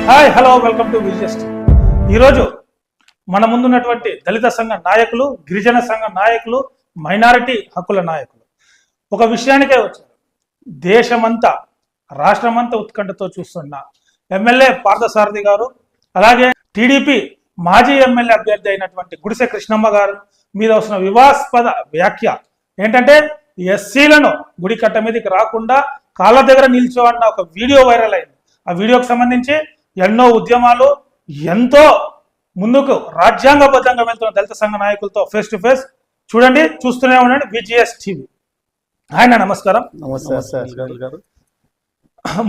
Hi hello welcome to VGS. ఈరోజు మన ముందున్నటువంటి దళిత సంఘ నాయకులు, గిరిజన సంఘ నాయకులు, మైనారిటీ హక్కుల నాయకులు ఒక విషయానికే వచ్చారు. దేశమంతా రాష్ట్రమంతా ఉత్కంఠతో చూస్తున్న ఎమ్మెల్యే పార్థసారథి గారు, అలాగే టీడీపీ మాజీ ఎమ్మెల్యే అభ్యర్థి అయినటువంటి గుడిసె కృష్ణమ్మ గారు మీద వస్తున్న వివాదాస్పద వ్యాఖ్య ఏంటంటే ఎస్సీలను గుడి కట్ట మీదకి రాకుండా కాళ్ళ దగ్గర నిల్చోన్న ఒక వీడియో వైరల్ అయింది. ఆ వీడియోకి సంబంధించి ఎన్నో ఉద్యమాలు, ఎంతో ముందుకు రాజ్యాంగబద్ధంగా వెళ్తున్న దళిత సంఘ నాయకులతో ఫేస్ టు ఫేస్ చూడండి, చూస్తూనే ఉండండి విజిఎస్ టీవీ. ఆయన నమస్కారం. గారు.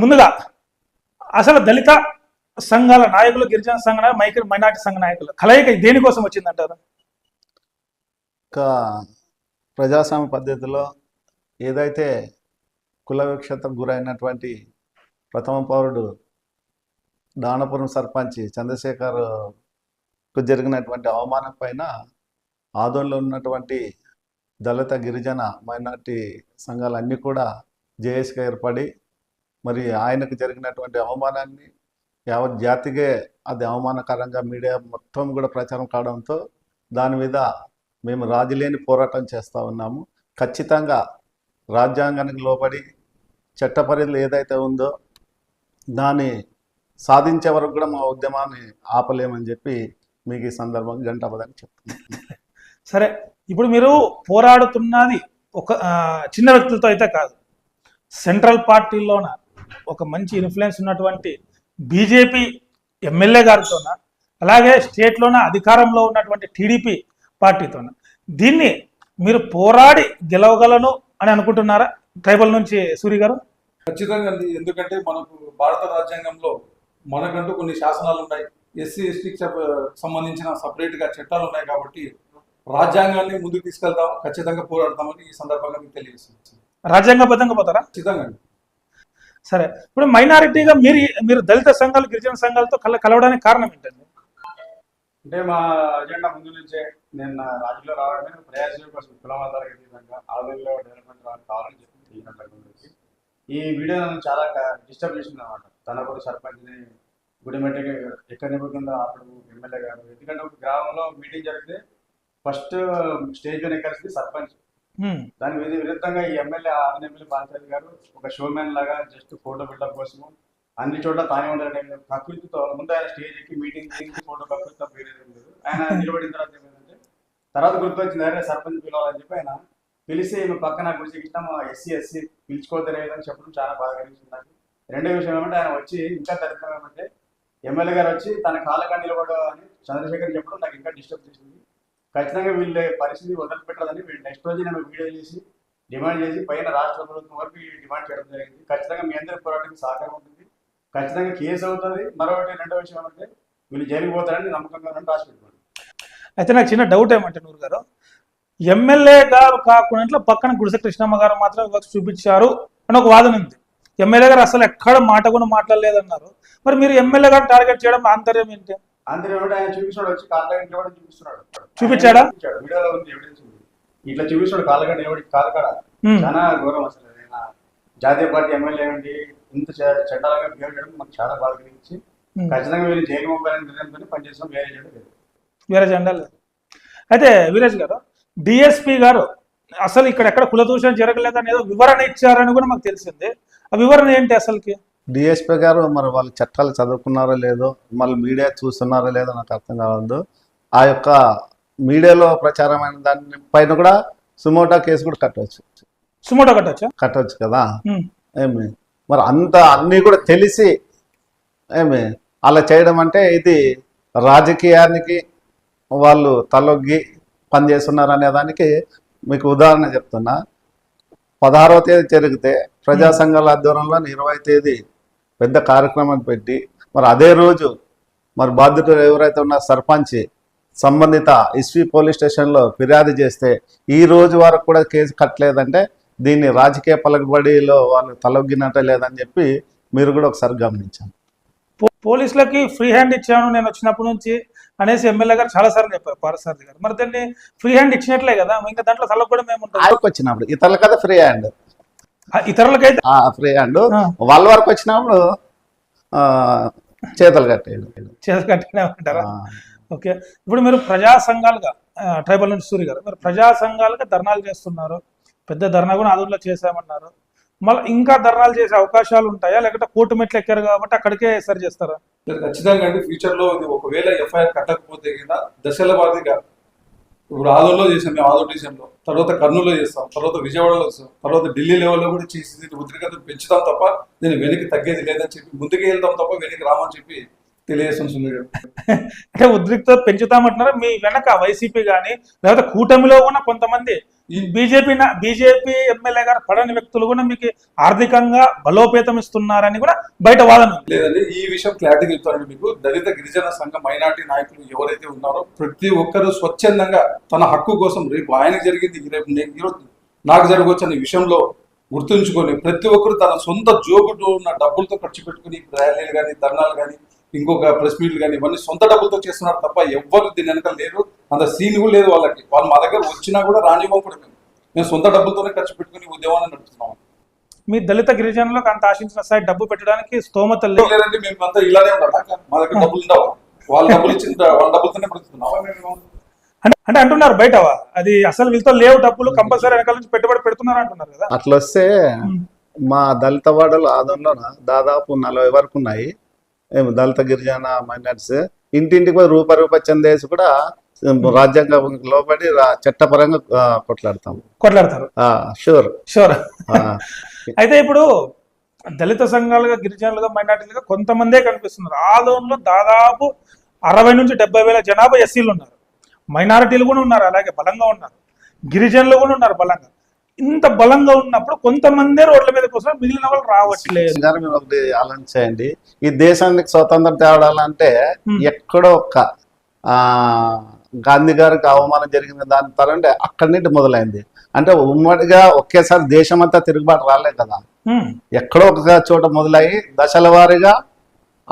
ముందుగా అసలు దళిత సంఘాల నాయకులు, గిరిజన సంఘ నాయకులు, మైనార్టీ సంఘ నాయకులు కలయిక దేనికోసం వచ్చిందంటారు? ప్రజాస్వామ్య పద్ధతిలో ఏదైతే కుల వివక్షతకు గురైనటువంటి ప్రథమ పౌరుడు దానపురం సర్పంచ్ చంద్రశేఖర్కు జరిగినటువంటి అవమానం పైన ఆదోళనలో ఉన్నటువంటి దళిత గిరిజన మైనార్టీ సంఘాలన్నీ కూడా జేఏసీగా ఏర్పడి మరి ఆయనకు జరిగినటువంటి అవమానాన్ని యావత్ జాతికే అది అవమానకరంగా మీడియా మొత్తం కూడా ప్రచారం కావడంతో దాని మీద మేము రాజీలేని పోరాటం చేస్తూ ఉన్నాము. ఖచ్చితంగా రాజ్యాంగానికి లోబడి చట్ట పరిధిలో ఏదైతే ఉందో దాన్ని సాధించే వరకు కూడా మా ఉద్యమాన్ని ఆపలేమని చెప్పి మీకు ఈ సందర్భంగా గంటాపదని చెప్తున్నాను. సరే, ఇప్పుడు మీరు పోరాడుతున్నది ఒక చిన్న వ్యక్తులతో అయితే కాదు, సెంట్రల్ పార్టీలోన ఒక మంచి ఇన్ఫ్లుయెన్స్ ఉన్నటువంటి బీజేపీ ఎమ్మెల్యే గారితోన, అలాగే స్టేట్లోన అధికారంలో ఉన్నటువంటి టీడీపీ పార్టీతోన దీన్ని మీరు పోరాడి గెలవగలను అని అనుకుంటున్నారా? ట్రైబల్ నుంచి సూరి గారు. ఖచ్చితంగా, ఎందుకంటే మనకు భారత రాజ్యాంగంలో మనకంటూ కొన్ని శాసనాలు ఉన్నాయి, ఎస్సీ ఎస్టీకి సంబంధించిన సపరేట్గా చట్టాలు ఉన్నాయి. కాబట్టి రాజ్యాంగాన్ని ముందుకు తీసుకెళ్తాం, ఖచ్చితంగా పోరాడతామని ఈ సందర్భంగా మీకు తెలియజేస్తుంది. రాజ్యాంగబద్ధంగా పోతారా? ఖచ్చితంగా. సరే, ఇప్పుడు మైనారిటీగా మీరు దళిత సంఘాలు, గిరిజన సంఘాలతో కలవడానికి కారణం ఏంటండి? అంటే మా అజెండా ముందు నుంచే నేను రాజకీయాల్లో రావడమే ప్రయాసం కోసం కులమతాలకు అతీతంగా ఆదోళనలో డెవలప్మెంట్ కావాలని చెప్పి ఈ వీడియో నన్ను చాలా డిస్టర్బ్ చేసింది అనమాట. తన కూడా సర్పంచ్ని గుడిమెట్టకి ఎక్కడివ్వకుండా అప్పుడు ఎమ్మెల్యే గారు, ఎందుకంటే ఒక గ్రామంలో మీటింగ్ జరిగితే ఫస్ట్ స్టేజ్ మీద ఎక్కాల్సింది సర్పంచ్. దాని విరుద్ధంగా ఈ ఎమ్మెల్యే ఎమ్మెల్యే పార్థసారథి గారు ఒక షోమ్యాన్ లాగా జస్ట్ ఫోటో బిల్డప్ కోసము అన్ని చోట్ల తానే ఉండాలంటే ప్రకృతితో ముందు ఆయన స్టేజ్ ఎక్కి మీటింగ్ ఫోటో ప్రకృతితో వేరేది లేదు. ఆయన నిలబడిన తర్వాత ఏమైందంటే తర్వాత గుర్తొచ్చింది, అరే సర్పంచ్ పిలవాలని చెప్పి ఆయన పిలిచి పక్కన గుడిసె ఇష్టం ఎస్సీ పిలుచుకోవద్దని చెప్పడం చాలా బాగా కలిగించింది నాకు. రెండో విషయం ఏమంటే ఆయన వచ్చి ఇంకా దరిద్రం ఏమంటే ఎమ్మెల్యే గారు వచ్చి తన కాళ్ళగా నిలబడో అని చంద్రశేఖర్ చెప్పడం నాకు ఇంకా డిస్టర్బ్ చేసింది. ఖచ్చితంగా వీళ్ళ పరిస్థితి వదిలిపెట్టాలని వీళ్ళు నెక్స్ట్ రోజు నేను వీడియో చేసి డిమాండ్ చేసి పైన రాష్ట్ర ప్రభుత్వం వరకు డిమాండ్ చేయడం జరిగింది. ఖచ్చితంగా మీ అందరి పోరాటానికి సహకారం ఉంటుంది, ఖచ్చితంగా కేసు అవుతుంది. మరొకటి రెండో విషయం ఏమంటే వీళ్ళు జైలుకి పోతారని నమ్మకంగా రాసి పెట్టుకోండి. అయితే నాకు చిన్న డౌట్ ఏమంటే నూరు గారు, ఎమ్మెల్యే గారు కాకుండా పక్కన గుడిసె కృష్ణమ్మ గారు మాత్రం వివక్ష చూపించారు అని ఒక వాదన ఉంది. ఎమ్మెల్యే గారు అసలు ఎక్కడ మాట కూడా మాట్లాడలేదన్నారు. మరి మీరు ఎమ్మెల్యే గారు టార్గెట్ చేయడం ఆంతర్యం ఏంటి? ఆంతర్యం అంటే ఆయన చూపిస్తున్నాడు, వచ్చి కాళ్ళగా నిలబడి చూపిస్తున్నాడు. చూపించాడా? వీడియోలో ఉంది, ఎవిడెన్స్ ఉంది. ఇట్లా చూపిస్తున్నాడు కాళ్ళగా నిలబడి కాలు కాడ. చాలా గౌరవం అసలు. జాతీయ పార్టీ ఎమ్మెల్యే అండి ఇంత చట్టాలుగా బిహేవ్ చేయడం మాకు చాలా బాగా కలిగించి ఖచ్చితంగా వీళ్ళు జైలు పంపాలని నిర్ణయంతో పనిచేస్తాం, వేరే జెండా లేదు, వేరే జెండా లేదు. అయితే వీరేష్ గారు, డిఎస్పీ గారు అసలు ఇక్కడ ఎక్కడ కులదూషణ జరగలేదని ఏదో వివరణ ఇచ్చారని కూడా మాకు తెలిసింది. ఆ వివరణ ఏంటి అసలుకి? డిఎస్పీ గారు మరి వాళ్ళు చట్టాలు చదువుకున్నారో లేదో, మళ్ళీ మీడియా చూస్తున్నారో లేదో నాకు అర్థం కావద్దు. ఆ యొక్క మీడియాలో ప్రచారమైన దాని పైన కూడా సుమోటో కేసు కూడా కట్టవచ్చు. సుమోటో కట్టవచ్చు కదా. ఏమి మరి అన్నీ కూడా తెలిసి ఏమి అలా చేయడం అంటే ఇది రాజకీయానికి వాళ్ళు తలొగ్గి పనిచేస్తున్నారు అనే దానికి మీకు ఉదాహరణ చెప్తున్నా. 16వ తేదీ జరిగితే ప్రజా సంఘాల ఆధ్వర్యంలో 20వ తేదీ పెద్ద కార్యక్రమం పెట్టి మరి అదే రోజు మరి బాధితులు ఎవరైతే ఉన్న సర్పంచ్ సంబంధిత ఎస్వి పోలీస్ స్టేషన్లో ఫిర్యాదు చేస్తే ఈ రోజు వరకు కూడా కేసు కట్టలేదంటే దీన్ని రాజకీయ పలుకుబడిలో వాళ్ళు తలొగ్గినట్టే లేదని చెప్పి మీరు కూడా ఒకసారి గమనించాను. పోలీసులకి ఫ్రీ హ్యాండ్ ఇచ్చాను నేను వచ్చినప్పటి నుంచి అనేసి ఎమ్మెల్యే గారు చాలా సార్లు చెప్పారు పార్థసారథి గారు. మరి దాన్ని ఫ్రీ హ్యాండ్ ఇచ్చినట్లే కదా, ఇంకా దాంట్లో తలకు కూడా మేము వచ్చినప్పుడు ఇతరుల కదా ఫ్రీ హ్యాండ్. ఇతరులకైతే ఫ్రీ హ్యాండ్ వాళ్ళ వరకు వచ్చినప్పుడు చేతలు కట్టేయడం. చేతులు కట్టినామంటారా? ఆ, ఓకే. ఇప్పుడు మీరు ప్రజా సంఘాలుగా ట్రైబల్ నుంచి సూరి గారు మీరు ప్రజా సంఘాలుగా ధర్నాలు చేస్తున్నారు, పెద్ద ధర్నా కూడా ఆదూరులో చేశామన్నారు. మళ్ళీ ఇంకా ధర్నాలు చేసే అవకాశాలు ఉంటాయా, లేకపోతే కోర్టు మెట్లు ఎక్కారు కాబట్టి అక్కడికే సరి చేస్తారా? ఖచ్చితంగా అండి. ఫ్యూచర్ లో ఇది ఒకవేళ ఎఫ్ఐఆర్ కట్టకపోతే కదా దశల వారీగా ఇప్పుడు ఆదోళనలో చేసాం, మేము ఆదోళన డివిజన్లో, తర్వాత కర్నూలులో చేస్తాం, తర్వాత విజయవాడలో చేస్తాం, తర్వాత ఢిల్లీ లెవెల్లో కూడా చేసి ఉద్రిక్తత పెంచుతాం తప్ప దీన్ని వెనక్కి తగ్గేది లేదని చెప్పి ముందుకు వెళ్తాం తప్ప వెనక్కి రామని చెప్పి తెలియజేస్తుంది. అంటే ఉద్రిక్తత పెంచుతామంటున్నారా? మీ వెనక వైసీపీ కానీ లేకపోతే కూటమిలో ఉన్న కొంతమంది ఈ బీజేపీ ఎమ్మెల్యే గారు పడని వ్యక్తులు కూడా మీకు ఆర్థికంగా బలోపేతం ఇస్తున్నారని కూడా బయట వాదన ఉంది. లేదండి, ఈ విషయం క్లారిటీ చెప్తానండి మీకు. దళిత గిరిజన సంఘ మైనార్టీ నాయకులు ఎవరైతే ఉన్నారో ప్రతి ఒక్కరూ స్వచ్ఛందంగా తన హక్కు కోసం రేపు ఆయనకు జరిగింది రేపు ఈరోజు నాకు జరగవచ్చు అనే విషయంలో గుర్తుంచుకొని ప్రతి ఒక్కరు తన సొంత జోబులో ఉన్న డబ్బులతో ఖర్చు పెట్టుకుని ర్యాలీలు కానీ ధర్నాలు కానీ ఇంకొక ప్రెస్ మీట్లు కానీ ఇవన్నీ సొంత డబ్బులతో చేస్తున్నారు తప్ప ఎవ్వరు దీని వెనక లేరు. అంత సీన్ కూడా లేదు వాళ్ళకి. వాళ్ళు మా దగ్గర వచ్చినా కూడా రానివ్వం కూడా మేము సొంత డబ్బులతోనే ఖర్చు పెట్టుకుని ఉద్యమాన్ని నడుపుతున్నాం. మీ దళిత గిరిజనులకు అంత ఆశించిన స్థాయి డబ్బు పెట్టడానికి స్తోమత లేదు. లేదండి, మేము అంతా ఇలానే ఉండాలి. మా దగ్గర డబ్బులు ఉండవు, వాళ్ళ డబ్బులు ఇచ్చిన వాళ్ళ డబ్బులతోనే బ్రతుకుతున్నావా మేము? అంటే అంటున్నారు బయట అది అసలు వీళ్ళతో లేవు డబ్బులు, కంపల్సరీ వెనకాల నుంచి పెట్టుబడి పెడుతున్నారు అంటున్నారు కదా. అట్లా వస్తే మా దళిత వాడలు ఆదంలో దాదాపు 40 వరకు ఉన్నాయి. దళిత గిరిజన మైనార్టీస్ ఇంటింటికి పోయి రూపాయి చందేసి కూడా రాజ్యాంగం లోబడి చట్టపరంగా కొట్లాడతారు. షూర్. అయితే ఇప్పుడు దళిత సంఘాలుగా గిరిజనులుగా మైనార్టీలుగా కొంతమందే కనిపిస్తున్నారు. ఆదోన్లో దాదాపు 60 నుంచి 70,000 జనాభా ఎస్సీలు ఉన్నారు, మైనారిటీలు కూడా ఉన్నారు, అలాగే బలంగా ఉన్నారు, గిరిజనులు కూడా ఉన్నారు బలంగా. ఇంత బలంగా ఉన్నప్పుడు కొంతమంది రోడ్ల మీద కోసం మిగిలిన వాళ్ళు రావట్లేదు. మీరు ఒకటి ఆలోచించండి, ఈ దేశానికి స్వతంత్రం తేవాలంటే ఎక్కడో ఒక్క గాంధీ గారికి అవమానం జరిగిన దాని తరంటే అక్కడి నుండి మొదలైంది. అంటే ఉమ్మడిగా ఒకేసారి దేశం అంతా తిరుగుబాటు రాలేదు కదా, ఎక్కడో ఒక చోట మొదలయ్యి దశల వారీగా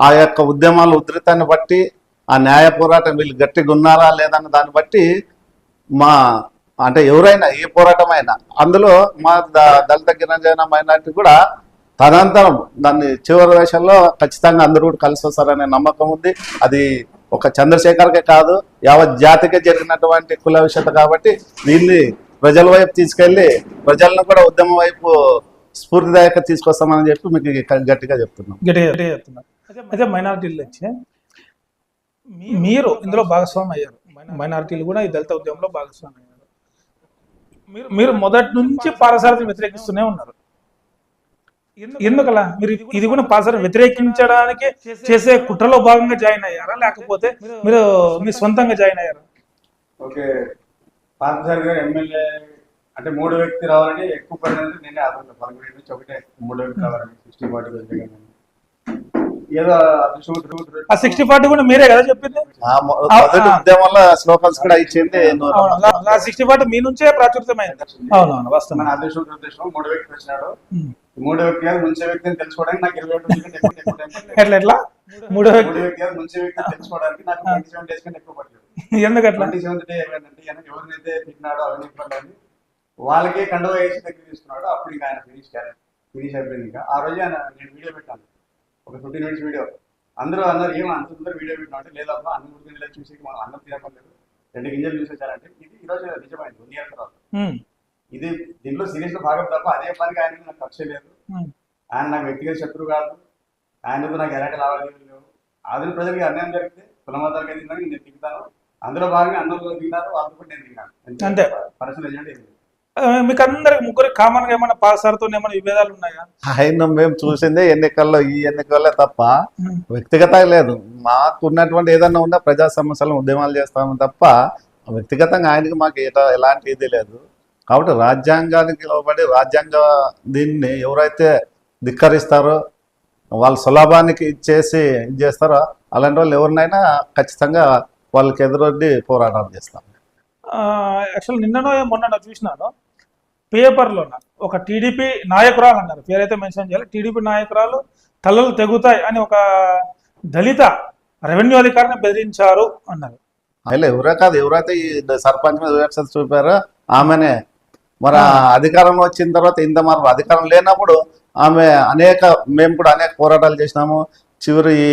ఆ యొక్క ఉద్యమాల ఉధృతాన్ని బట్టి ఆ న్యాయ పోరాటం వీళ్ళు గట్టిగా ఉన్నారా లేదన్న దాన్ని బట్టి మా అంటే ఎవరైనా ఏ పోరాటం అయినా అందులో మా దళిత గిరిజన మైనార్టీ కూడా తదనంతరం దాన్ని చివరి దశల్లో ఖచ్చితంగా అందరూ కూడా కలిసి వస్తారనే నమ్మకం ఉంది. అది ఒక చంద్రశేఖర్కే కాదు యావత్ జాతికే జరిగినటువంటి కుల విషయత కాబట్టి దీన్ని ప్రజల వైపు తీసుకెళ్లి ప్రజలను కూడా ఉద్యమం వైపు స్ఫూర్తిదాయక తీసుకొస్తామని చెప్పి మీకు గట్టిగా చెప్తున్నాం. అయితే మైనారిటీల నుంచి మీరు ఇందులో భాగస్వామి అయ్యారు, మైనారిటీలు కూడా ఈ దళిత ఉద్యమంలో భాగస్వామి అయ్యారు. మీరు మొదటి నుంచి పారసారథిని వ్యతిరేకిస్తూనే ఉన్నారు. ఎందుకలా? మీరు ఇది కూడా పారసారథిని వ్యతిరేకించడానికి చేసే కుట్రలో భాగంగా జాయిన్ అయ్యారా, లేకపోతే మీరు మీ సొంతంగా జాయిన్ అయ్యారా? ఓకే, పార్థసారథి గారు ఎమ్మెల్యే అంటే 3 వ్యక్తి రావాలని ఎక్కువ పడినందుకు నేనే ఆదరణ 11 నుంచి ఒకటే 3 వ్యక్తి రావాలని 60-40 ఏదో ఆ 60-40 కూడా మీరే కదా చెప్పింది. ఉద్యమంలో స్లోకన్స్ కూడా ఇచ్చింది. 60-40 మీ నుంచే ప్రాచుర్యమైంది. అవునవును, వస్తాను. మన అదృష్టం 3 వ్యక్తి వచ్చినాడు. 3 వ్యక్తి ముంచే వ్యక్తిని తెలుసుకోవడానికి నాకు 21 ఎట్లా 3 వ్యక్తి ముంచే వ్యక్తిని తెలుసుకోవడానికి నాకు 27 డేస్ కంటే ఎక్కువ పడుతుంది. ఎందుకట్లా? 27th డే ఏమైందంటే ఎవరినైతే తిట్టినాడో అవన్నీ వాళ్ళకే కండువ వేసి దగ్గర తీసుకున్నాడు. అప్పుడు ఇంకా ఆయన ఫినిష్ అయిపోయింది. ఇంకా ఆ రోజు ఆయన నేను వీడియో పెట్టాను, ఒక 15 minutes వీడియో. అందరూ ఏమో అంత తొందరగా వీడియో పెట్టినా అంటే లేదమ్మా అన్ని 3 గింజలు చూసి మనం అన్నం తినకలేదు, 2 గింజలు చూసేసారంటే ఇది ఈ రోజు నిజమైంది 1 year తర్వాత. ఇది దీంట్లో సీరియస్ గా భాగం తప్ప అదే పనికి ఆయన నాకు ఖర్చు లేదు. ఆయన నాకు వ్యక్తిగత శత్రువు కాదు, ఆయనతో నాకు ఎలాంటి లావాదేవీలు లేవు. ఆదిన ప్రజలకి అన్యాయం జరిగితే కులమతాలకు తిన్నాను, నేను దిగుతాను. అందులో భాగంగా అందరూ దిగినారు, వాళ్ళతో కూడా నేను దిగాను. అంతే పర్సనల్ ఏజెంట్ ఏమి. మీకు అందరికి ముగ్గురు కామన్ గా ఏమైనా పాసారుతో ఏమైనా విభేదాలు ఉన్నాయా? ఆయన మేము చూసిందే ఎన్నికల్లో, ఈ ఎన్నికల్లో తప్ప వ్యక్తిగతంగా లేదు. మాకు ఉన్నటువంటి ఏదన్నా ఉన్నా ప్రజా సమస్యలను ఉద్యమాలు చేస్తాము తప్ప వ్యక్తిగతంగా ఆయనకి మాకు ఎలాంటి ఇది లేదు. కాబట్టి రాజ్యాంగానికి లోబడి రాజ్యాంగ దీన్ని ఎవరైతే ధిక్కరిస్తారో వాళ్ళ సులభానికి ఇచ్చేసి ఇది చేస్తారో అలాంటి వాళ్ళు ఎవరినైనా ఖచ్చితంగా వాళ్ళకి ఎదురొడ్డి పోరాటం చేస్తాం. యాక్చువల్ నిన్ననో మొన్న చూసినాను పేపర్లో ఒక టీడీపీ నాయకురాలు అన్నారు, పేరైతే మెన్షన్ చేయాలి, టీడీపీ నాయకురాలు తలలు తెగుతాయి అని ఒక దళిత రెవెన్యూ అధికారిని బెదిరించారు అన్నారు. అలా ఎవరే కాదు, ఎవరైతే ఈ సర్పంచ్ మీద వివక్షత చూపారో ఆమెనే. మరి అధికారంలో వచ్చిన తర్వాత ఇంత మార్పు అధికారం లేనప్పుడు ఆమె మేము కూడా అనేక పోరాటాలు చేసినాము. చివరి ఈ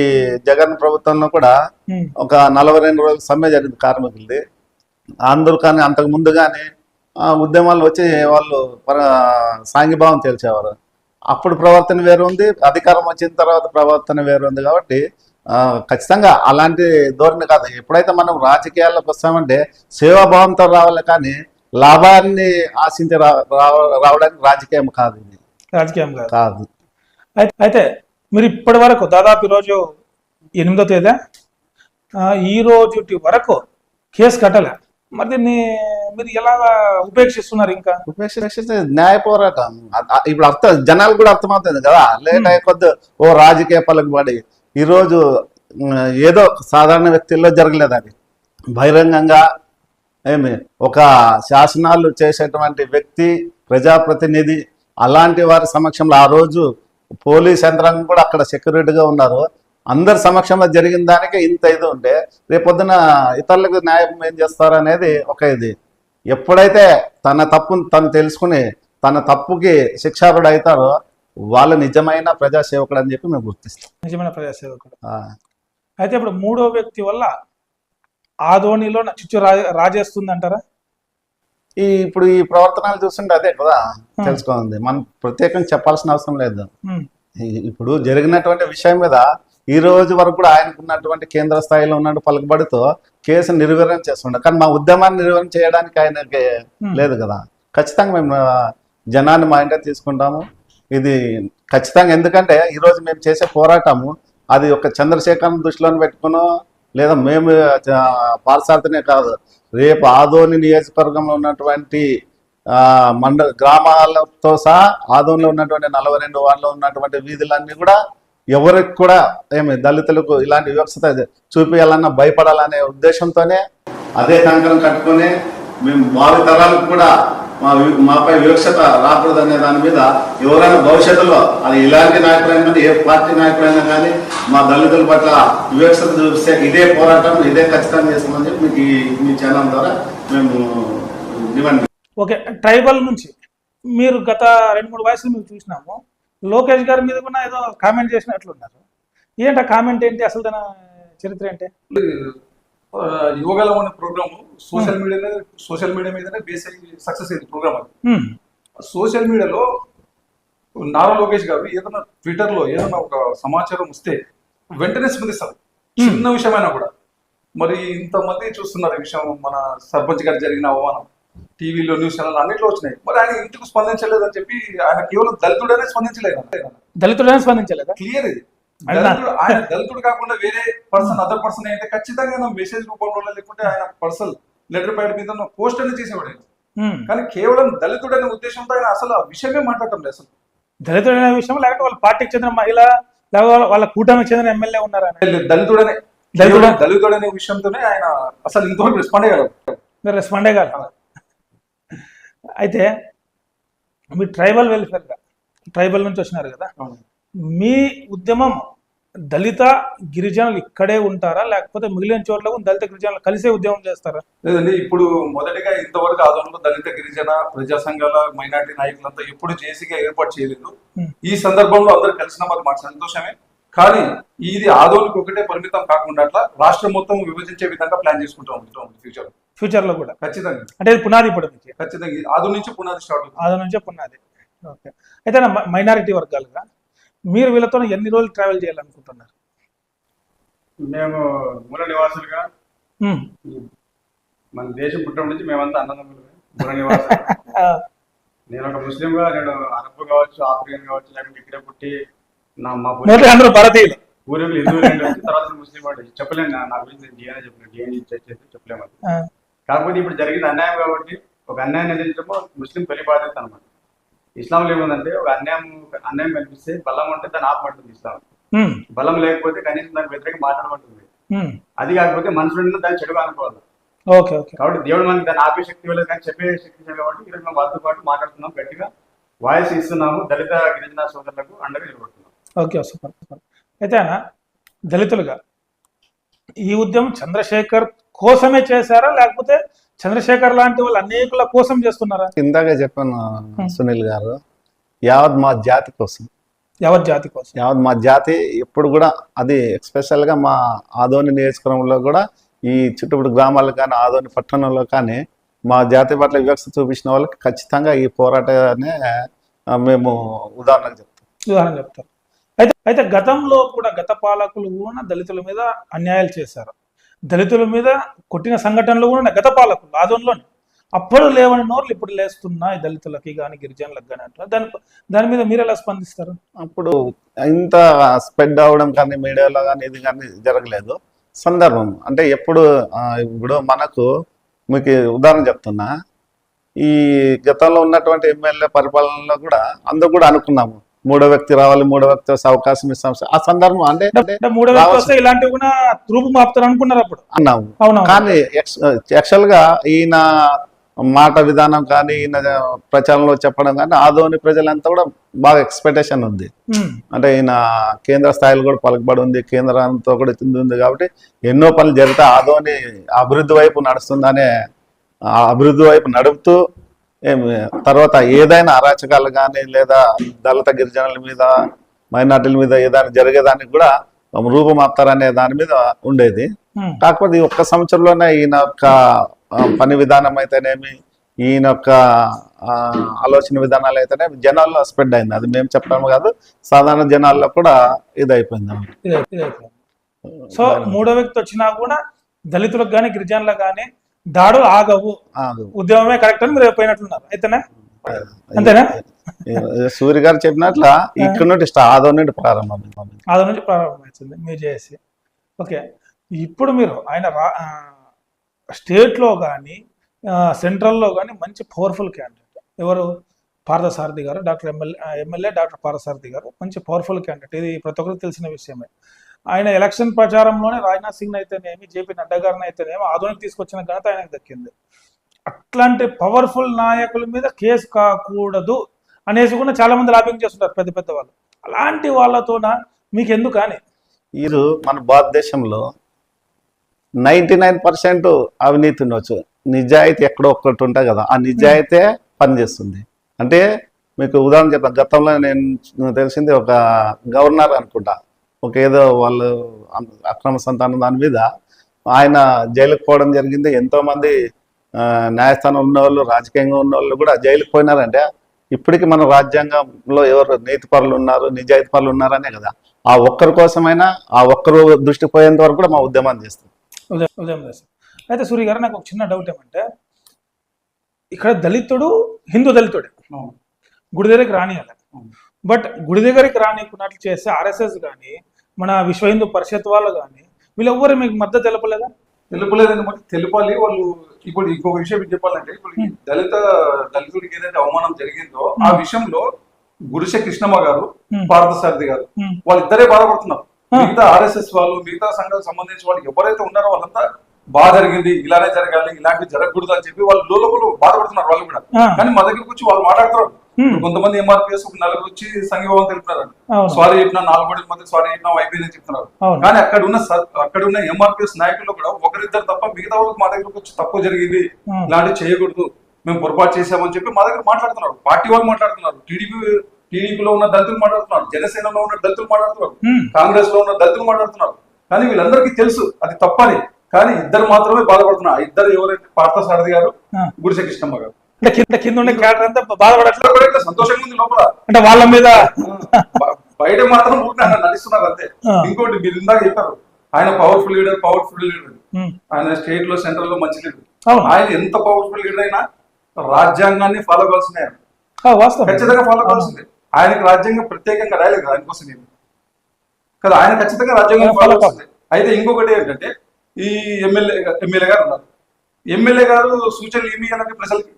జగన్ ప్రభుత్వంలో కూడా ఒక 42 రోజుల సమ్మె జరిగింది కార్మికులది. అందరూ కానీ అంతకు ముందు కానీ ఉద్యమాలు వచ్చి వాళ్ళు సాంఘీభావం తేల్చేవారు. అప్పుడు ప్రవర్తన వేరు ఉంది, అధికారం వచ్చిన తర్వాత ప్రవర్తన వేరు ఉంది. కాబట్టి ఖచ్చితంగా అలాంటి ధోరణి కాదు. ఎప్పుడైతే మనం రాజకీయాల్లోకి వస్తామంటే సేవాభావంతో రావాలి, కానీ లాభాన్ని ఆశించి రావడానికి రాజకీయం కాదు, ఇది రాజకీయం కాదు. అయితే మీరు ఇప్పటి వరకు దాదాపు ఈరోజు 8వ తేదీ, ఈ రోజు వరకు కేసు కట్టలే. మరి దీన్ని మీరు ఎలా ఉపేక్షిస్తున్నారు? ఇంకా ఉపేక్షిస్తే న్యాయ పోరాటం ఇప్పుడు జనాలు కూడా అర్థమవుతుంది కదా. లేట్ అయ్యే కొద్ది ఓ రాజకీయ పలుకుబడి ఈరోజు ఏదో సాధారణ వ్యక్తుల్లో జరగలేదు, అది బహిరంగంగా ఒక శాసనాలు చేసేటువంటి వ్యక్తి, ప్రజాప్రతినిధి, అలాంటి వారి సమక్షంలో ఆ రోజు పోలీస్ యంత్రాంగం కూడా అక్కడ సెక్యూరిటీగా ఉన్నారు. అందరి సమక్షంలో జరిగిన దానికి ఇంత ఇది ఉంటే రేపొద్దున ఇతరులకు న్యాయం ఏం చేస్తారు అనేది ఒక ఇది. ఎప్పుడైతే తన తప్పును తను తెలుసుకుని తన తప్పుకి శిక్షార్హుడు అవుతారో వాళ్ళు నిజమైన ప్రజాసేవకుడు అని చెప్పి మేము గుర్తిస్తాం. నిజమైన ప్రజాసేవకుడు. అయితే ఇప్పుడు 3వ వ్యక్తి వల్ల ఆదోనిలో చిచ్చు రాజేస్తుంది అంటారా? ఇప్పుడు ఈ ప్రవర్తనలు చూస్తుంటే అదే కదా తెలుసుకోండి, మనం ప్రత్యేకంగా చెప్పాల్సిన అవసరం లేదు. ఇప్పుడు జరిగినటువంటి విషయం మీద ఈ రోజు వరకు కూడా ఆయనకున్నటువంటి కేంద్ర స్థాయిలో ఉన్న పలుకుబడితో కేసు నిర్వీర్యం చేస్తుండే, కానీ మా ఉద్యమాన్ని నిర్వహణ చేయడానికి ఆయనకి లేదు కదా. ఖచ్చితంగా మేము జనాన్ని మా ఇంట తీసుకుంటాము, ఇది ఖచ్చితంగా. ఎందుకంటే ఈరోజు మేము చేసే పోరాటము అది ఒక చంద్రశేఖర్ని దృష్టిలో పెట్టుకునో లేదా మేము పాల్సార్థనే కాదు, రేపు ఆదోని నియోజకవర్గంలో ఉన్నటువంటి గ్రామాలతో సహా ఆదోనిలో ఉన్నటువంటి 42 వార్డులో ఉన్నటువంటి వీధులన్నీ కూడా ఎవరికి కూడా దళితులకు ఇలాంటి వివక్షత చూపించాలన్నా భయపడాలనే ఉద్దేశంతోనే అదే కంకణం కట్టుకొని మేము భావి తరాలకు కూడా మాపై వివక్షత రాకూడదనే దాని మీద ఎవరైనా భవిష్యత్తులో అది ఇలాంటి నాయకులైనా కానీ ఏ పార్టీ నాయకులైనా కానీ మా దళితుల పట్ల వివక్షత చూపిస్తే ఇదే పోరాటం ఇదే ఖచ్చితంగా చేస్తామని చెప్పి మీకు మీ ఛానల్ ద్వారా మేము డిమాండ్. ఓకే, ట్రైబల్ నుంచి మీరు గత 2-3 వయసులు మేము చూసినాము, లోకేష్ గారి మీద కూడా ఏదో కామెంట్ చేసినట్లున్నారు. ఏంటి కామెంట్ ఏంటి, అసలు తన చరిత్ర ఏంటి? యువగలం అనే ప్రోగ్రామ్ సోషల్ మీడియా మీదనే బేస్ అయ్యి సక్సెస్ అయింది ప్రోగ్రామ్. అది సోషల్ మీడియాలో నారా లోకేష్ గారు ఏదైనా ట్విట్టర్ లో ఏదైనా ఒక సమాచారం వస్తే వెంటనే స్పందిస్తారు, చిన్న విషయమైనా కూడా. మరి ఇంతమంది చూస్తున్నారు ఈ విషయం, మన సర్పంచ్ గారు జరిగిన అవమానం టీవీలో న్యూస్ ఛానల్ అన్నిట్లో వచ్చినాయి. మరి ఆయన ఇంటికి స్పందించలేదు అని చెప్పి ఆయన కేవలం దళితుడనే స్పందించలేదు. క్లియర్ ఇది. ఆయన దళితుడు కాకుండా వేరే పర్సన్ అదర్ పర్సన్ అయితే ఖచ్చితంగా మెసేజ్ రూపంలో లేకుంటే ఆయన పర్సనల్ లెటర్ ప్యాడ్ మీద పోస్ట్ అనేది చేసేవాడు. కానీ కేవలం దళితుడు అనే ఉద్దేశంతో ఆయన అసలు ఆ విషయమే మాట్లాడటం లేదు. అసలు దళితుడు అనే విషయం లేకపోతే వాళ్ళ పార్టీకి చెందిన మహిళ వాళ్ళ కూటమికి చెందిన ఎమ్మెల్యే ఉన్నారా? దళితుడు అనే విషయంతోనే ఆయన అసలు ఇంతవరకు రెస్పాండ్ అయ్యారు. అయితే మీ ట్రైబల్ వెల్ఫేర్ ట్రైబల్ నుంచి వచ్చినారు కదా, మీ ఉద్యమం దళిత గిరిజనులు ఇక్కడే ఉంటారా లేకపోతే మిగిలిన చోట్ల దళిత గిరిజనులు కలిసే ఉద్యమం చేస్తారా? లేదండి, ఇప్పుడు మొదటిగా ఇంతవరకు ఆదోనిలో దళిత గిరిజన ప్రజా సంఘాల మైనార్టీ నాయకులంతా ఎప్పుడు జేసీగా ఏర్పాటు చేయలేదు. ఈ సందర్భంలో అందరూ కలిసిన మరి మాకు సంతోషమే. కానీ ఇది ఆదోనికి ఒకటే పరిమితం కాకుండా అట్లా రాష్ట్రం మొత్తం విభజించే విధంగా ప్లాన్ చేసుకుంటూ ఉంటాం ఫ్యూచర్ లో కూడా ఖచ్చితంగా. అంటే పునాది ఇప్పుడు ఖచ్చితంగా ఆదోని నుంచి పునాది స్టార్ట్ అవుతుంది. ఆదోని నుంచే పునాది. ఓకే, అయితే మైనారిటీ వర్గాలుగా మీరు వీళ్ళతో ఎన్ని రోజులు ట్రావెల్ చేయాలనుకుంటున్నారు? మేము మూల నివాసులుగా మన దేశం పుట్టడం నుంచి మేమంతా అన్నదమ్ములు మూల నివాసులు. నేను ఒక ముస్లింగా, నేను అరబ్ కావచ్చు, ఆఫ్రికన్ కావచ్చు, లేకపోతే ఇక్కడే పుట్టి అందరూ భారతీయులు, పూర్వీకులు హిందువులు వచ్చి తర్వాత ముస్లిం వాడు చెప్పలేను. నా గురించి నేను డిఎన్ఏ చెప్పలేము. కాకపోతే ఇప్పుడు జరిగింది అన్యాయం కాబట్టి ఒక అన్యాయం ఎదిరించడమో ముస్లిం తొలి బాధ్యత అనమాట. ఇస్లాంలో ఏముందంటే ఒక అన్యాయం కనిపిస్తే బలం ఉంటే దాన్ని ఆపమంటుంది ఇస్లాం. బలం లేకపోతే కనీసం దానికి వ్యతిరేకంగా మాట్లాడమంటుంది. అది కాకపోతే మనుషులు దాన్ని చెడుగా అనుకోవాలి. కాబట్టి దేవుడు మనకి దాన్ని ఆపే శక్తి వెళ్ళదు, కానీ చెప్పే శక్తి కాబట్టి ఈరోజు మేము వాళ్ళతో పాటు మాట్లాడుతున్నాం, గట్టిగా వాయిస్ ఇస్తున్నాము, దళిత గిరిజన సోదరులకు అండగా నిలబడుతున్నాం. Okay, super. అయితే దళితులుగా ఈ ఉద్యమం చంద్రశేఖర్ కోసమే చేశారా లేకపోతే చంద్రశేఖర్ లాంటి వాళ్ళు అనేకుల కోసం చేస్తున్నారా? ఇందాక చెప్పాను సునీల్ గారు, యావత్ మా జాతి కోసం. యావత్ జాతి కోసం. యావత్ మా జాతి ఎప్పుడు కూడా అది ఎస్పెషల్గా మా ఆదోని నియోజకవర్గంలో కూడా ఈ చుట్టుపక్కల గ్రామాల్లో కానీ ఆదోని పట్టణంలో కానీ మా జాతి పట్ల వివక్ష చూపించిన వాళ్ళకి ఖచ్చితంగా ఈ పోరాటాన్ని మేము ఉదాహరణకు చెప్తారు. అయితే గతంలో కూడా గత పాలకులు కూడా దళితుల మీద అన్యాయాలు చేశారు, దళితుల మీద కొట్టిన సంఘటనలు కూడా గత పాలకులు ఆదోన్లోనే. అప్పుడు లేవని నోర్లు ఇప్పుడు లేస్తున్నాయి దళితులకి కానీ గిరిజనులకు కానీ అంటారు. దాని మీద మీరు ఎలా స్పందిస్తారు? అప్పుడు ఇంత స్ప్రెడ్ అవ్వడం కానీ మీడియాలో కానీ ఇది కానీ జరగలేదు. సందర్భం అంటే ఇప్పుడు మనకు మీకు ఉదాహరణ చెప్తున్నా, ఈ గతంలో ఉన్నటువంటి ఎమ్మెల్యే పరిపాలనలో కూడా అందరూ కూడా అనుకున్నాము మూడో వ్యక్తి రావాలి, మూడో వ్యక్తి వస్తే అవకాశం ఇస్తాం. ఆ సందర్భం అంటే మూడో వ్యక్తి వస్తే ఇలాంటివి కూడా రూపు మాపుతారు అనుకున్నారు అప్పుడు అన్నాము. అవును. కానీ యాక్చువల్ గా ఈయన మాట విధానం కానీ ఈయన ప్రచారంలో చెప్పడం కానీ ఆదోని ప్రజలంతా కూడా బాగా ఎక్స్పెక్టేషన్ ఉంది. అంటే ఈయన కేంద్ర స్థాయిలో కూడా పలుకుబడి ఉంది, కేంద్రంతో కూడా ఉంది కాబట్టి ఎన్నో పనులు జరిగితే ఆదోని అభివృద్ధి వైపు నడుస్తుందనే అభివృద్ధి వైపు నడుపుతూ తర్వాత ఏదైనా అరాచకాలు కానీ లేదా దళిత గిరిజనుల మీద మైనార్టీల మీద ఏదైనా జరిగేదానికి కూడా రూపమాపుతారనే దాని మీద ఉండేది. కాకపోతే ఈ ఒక్క సంవత్సరంలోనే ఈయన యొక్క పని విధానం అయితేనేమి ఈయన యొక్క ఆలోచన విధానాలు అయితేనేమి జనాల్లో స్ప్రెడ్ అయింది. అది మేము చెప్పాము కాదు, సాధారణ జనాల్లో కూడా ఇది అయిపోయింది. సో మూడో వ్యక్తి వచ్చినా కూడా దళితులకు కానీ గిరిజనులకు కానీ దాడులు ఆగవు, ఉద్యమమే కరెక్ట్ అని మీరు పోయినట్లున్నారు. అయితేనే అంతేనా? సూర్య గారు చెప్పినట్ల ఇక్కడ నుండి ఆదోని నుండి ప్రారంభమైంది మీరు చేసి. ఓకే, ఇప్పుడు మీరు ఆయన స్టేట్లో కానీ సెంట్రల్లో కానీ మంచి పవర్ఫుల్ క్యాండిడేట్ ఎవరు? పార్థసారథి గారు, ఎమ్మెల్యే డాక్టర్ పార్థసారథి గారు మంచి పవర్ఫుల్ క్యాండిడేట్. ఇది ప్రతి ఒక్కరికి తెలిసిన విషయమే. ఆయన ఎలక్షన్ ప్రచారంలోనే రాజ్నాథ్ సింగ్ అయితేనేమి, జేపీ నడ్డా గారిని అయితేనేమి ఆదోనికి తీసుకొచ్చిన ఘనత ఆయనకు దక్కింది. అట్లాంటి పవర్ఫుల్ నాయకుల మీద కేసు కాకూడదు అనేసి కూడా చాలా మంది లాబింగ్ చేస్తుంటారు పెద్ద పెద్ద వాళ్ళు. అలాంటి వాళ్ళతోన మీకు ఎందుకు అని? వీరు మన భారతదేశంలో 99% అవినీతి ఉండొచ్చు, నిజాయితీ ఎక్కడో ఒక్కటి ఉంటాయి కదా, ఆ నిజాయితీ పనిచేస్తుంది. అంటే మీకు ఉదాహరణ చెప్తాను. గతంలో నేను తెలిసింది ఒక గవర్నర్ అనుకుంటా, ఒక ఏదో వాళ్ళు అక్రమ సంతానం దాని మీద ఆయన జైలుకు పోవడం జరిగింది. ఎంతోమంది న్యాయస్థానం ఉన్నవాళ్ళు, రాజకీయంగా ఉన్నవాళ్ళు కూడా జైలుకు పోయినారంటే ఇప్పటికీ మన రాజ్యాంగంలో ఎవరు నీతి పరులు ఉన్నారు, నిజాయితీ పరులు ఉన్నారనే కదా. ఆ ఒక్కరి కోసమైనా ఆ ఒక్కరు దృష్టికి పోయేంత వరకు కూడా మా ఉద్యమాన్ని చేస్తాం. ఉదయం చేస్తాం. అయితే సూర్య గారు, నాకు ఒక చిన్న డౌట్ ఏమంటే, ఇక్కడ దళితుడు హిందూ దళితుడే గుడి దగ్గరికి రానియాలి, బట్ గుడి దగ్గరికి రానికున్నట్లు చేస్తే ఆర్ఎస్ఎస్ కానీ మన విశ్వ హిందూ పరిషత్ వాళ్ళు కానీ వీళ్ళెవ్వరు మీకు మద్దతు తెలపలేదా? తెలుపలేదని బట్టి తెలిపాలి వాళ్ళు. ఇప్పుడు ఇంకొక విషయం చెప్పాలంటే, ఇప్పుడు దళితుడికి ఏదైతే అవమానం జరిగిందో ఆ విషయంలో గుడిసె కృష్ణమ్మ గారు, పార్థసారథి గారు వాళ్ళిద్దరే బాధపడుతున్నారు. మిగతా ఆర్ఎస్ఎస్ వాళ్ళు, మిగతా సంఘాలకు సంబంధించిన వాళ్ళు ఎవరైతే ఉన్నారో వాళ్ళంతా బాగా జరిగింది, ఇలానే జరగాలి, ఇలాంటివి జరగకూడదు అని చెప్పి వాళ్ళు లోపల బాధపడుతున్నారు వాళ్ళు కూడా. కానీ మా దగ్గరికి వచ్చి వాళ్ళు మాట్లాడుతున్నారు. కొంతమంది ఎంఆర్పిఎస్ నలుగురు వచ్చి సంఘీభావం తెలుపుతున్నారు, సారీ చెప్పినా 4 గంటల మధ్య సారీ చెప్పినా అయిపోయిందని చెప్తున్నారు. కానీ అక్కడ ఉన్న ఎంఆర్పిఎస్ నాయకులు కూడా ఒకరిద్దరు తప్ప మిగతా వాళ్ళకి మా దగ్గరకు వచ్చి తప్పు జరిగింది, ఇలాంటివి చేయకూడదు, మేము పొరపాటు చేసామని చెప్పి మా దగ్గర మాట్లాడుతున్నారు. పార్టీ వాళ్ళు మాట్లాడుతున్నారు, టీడీపీలో ఉన్న దళితులు మాట్లాడుతున్నారు, జనసేనలో ఉన్న దళితులు మాట్లాడుతున్నారు, కాంగ్రెస్ లో ఉన్న దళితులు మాట్లాడుతున్నారు. కానీ వీళ్ళందరికీ తెలుసు అది తప్పని. కానీ ఇద్దరు మాత్రమే బాధపడుతున్నారు. ఆ ఇద్దరు ఎవరైతే పార్థసారథి గారు, గుడిసె కృష్ణమ్మ గారు. కింద ఉండే క్యాడర్ అంతా బాధపడట్లేదు, సంతోషంగా ఉంది లోపల. అంటే వాళ్ళ మీద బయట మాత్రం నడుస్తున్నారు అంతే. ఇంకోటి మీరు ఇందాక చెప్పారు, ఆయన పవర్ఫుల్ లీడర్. ఆయన స్టేట్ లో, సెంట్రల్ లో మంచి లీడర్. ఆయన ఎంత పవర్ఫుల్ లీడర్ అయినా రాజ్యాంగాన్ని ఫాలో కావాల్సిందే, ఖచ్చితంగా ఫాలో కావాల్సిందే. ఆయనకి రాజ్యాంగం ప్రత్యేకంగా రాయలేదు కదా ఆయనకోసం నేను కదా, ఆయన ఖచ్చితంగా రాజ్యాంగం ఫాలో కావాల్సిందే. అయితే ఇంకొకటి ఏంటంటే, ఈ ఎమ్మెల్యే గారు ఉన్నారు. ఎమ్మెల్యే గారు సూచనలు ఏమి ఇవ్వాలంటే ప్రజలకి,